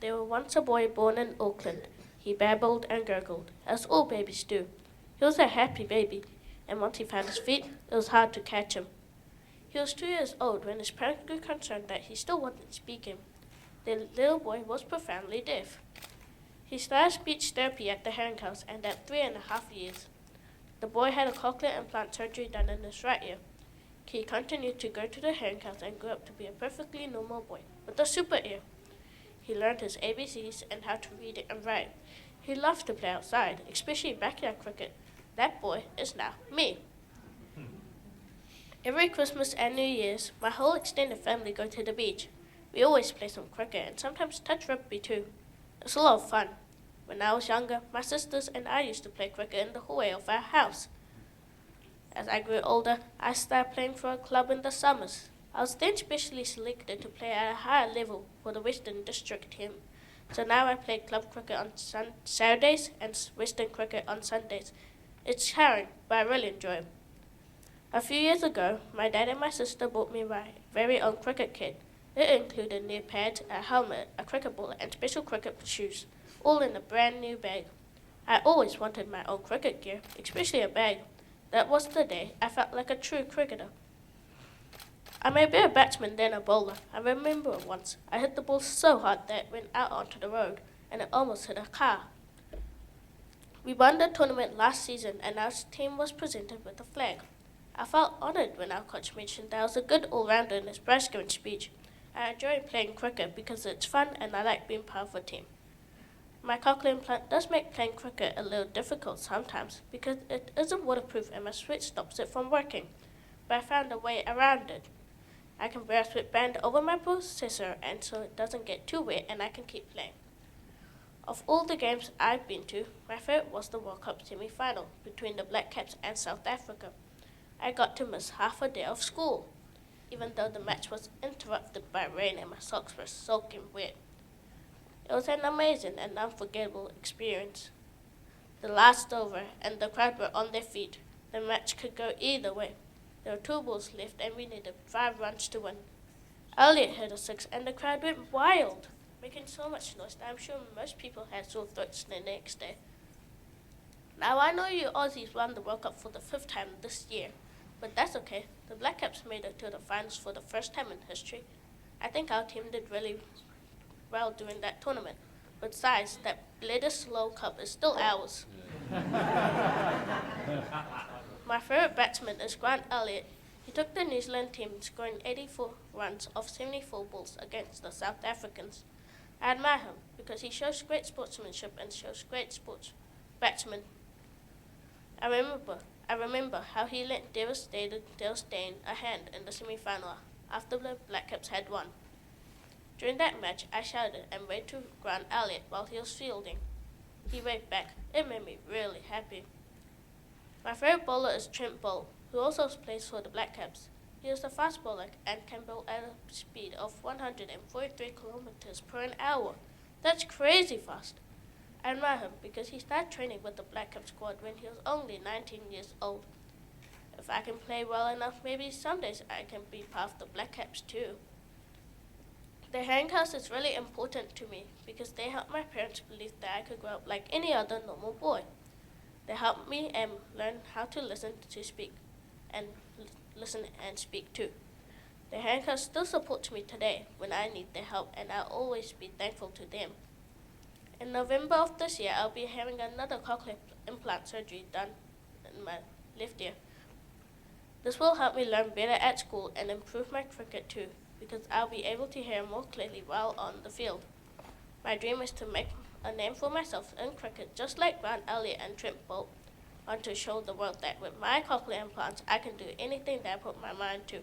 There was once a boy born in Auckland. He babbled and gurgled, as all babies do. He was a happy baby, and once he found his feet, it was hard to catch him. He was 2 years old when his parents grew concerned that he still wasn't speaking. The little boy was profoundly deaf. He started speech therapy at the Hearing House, and at 3.5 years, the boy had a cochlear implant surgery done in his right ear. He continued to go to the Hearing House and grew up to be a perfectly normal boy with a super ear. He learned his ABCs and how to read and write. He loved to play outside, especially backyard cricket. That boy is now me. Every Christmas and New Year's, my whole extended family go to the beach. We always play some cricket and sometimes touch rugby too. It's a lot of fun. When I was younger, my sisters and I used to play cricket in the hallway of our house. As I grew older, I started playing for a club in the summers. I was then specially selected to play at a higher level for the Western District team. So now I play club cricket on Saturdays and Western cricket on Sundays. It's tiring, but I really enjoy it. A few years ago, my dad and my sister bought me my very own cricket kit. It included knee pads, a helmet, a cricket ball, and special cricket shoes, all in a brand new bag. I always wanted my own cricket gear, especially a bag. That was the day I felt like a true cricketer. I may be a batsman than a bowler. I remember once I hit the ball so hard that it went out onto the road, and it almost hit a car. We won the tournament last season, and our team was presented with a flag. I felt honoured when our coach mentioned that I was a good all-rounder in his prize-giving speech. I enjoy playing cricket because it's fun and I like being part of a team. My cochlear implant does make playing cricket a little difficult sometimes because it isn't waterproof and my sweat stops it from working, but I found a way around it. I can wear a sweatband over my processor and so it doesn't get too wet and I can keep playing. Of all the games I've been to, my favourite was the World Cup semi-final between the Black Caps and South Africa. I got to miss half a day of school, even though the match was interrupted by rain and my socks were soaking wet. It was an amazing and unforgettable experience. The last over and the crowd were on their feet. The match could go either way. There were 2 balls left and we needed 5 runs to win. Elliot hit a 6 and the crowd went wild, making so much noise that I'm sure most people had sore throats the next day. Now I know you Aussies won the World Cup for the 5th time this year, but that's okay. The Black Caps made it to the finals for the first time in history. I think our team did really well during that tournament. Besides, that Bledisloe Cup is still ours. My favourite batsman is Grant Elliott. He took the New Zealand team, scoring 84 runs off 74 balls against the South Africans. I admire him because he shows great sportsmanship and shows great batsmen. I remember how he lent devastated Dale Steyn a hand in the semi-final after the Black Caps had won. During that match, I shouted and waved to Grant Elliott while he was fielding. He waved back. It made me really happy. My favourite bowler is Trent Boult, who also plays for the Black Caps. He is a fast bowler and can bowl at a speed of 143 kilometers per hour. That's crazy fast. I admire him because he started training with the Black Cap squad when he was only 19 years old. If I can play well enough, maybe some days I can be part of the Black Caps too. The Hearing House is really important to me because they helped my parents believe that I could grow up like any other normal boy. They helped me and learn how to listen and speak too. The Hearing House still supports me today when I need their help, and I'll always be thankful to them. In November of this year, I'll be having another cochlear implant surgery done in my left ear. This will help me learn better at school and improve my cricket too, because I'll be able to hear more clearly while on the field. My dream is to make a name for myself in cricket, just like Grant Elliott and Trent Boult. I want to show the world that with my cochlear implants, I can do anything that I put my mind to.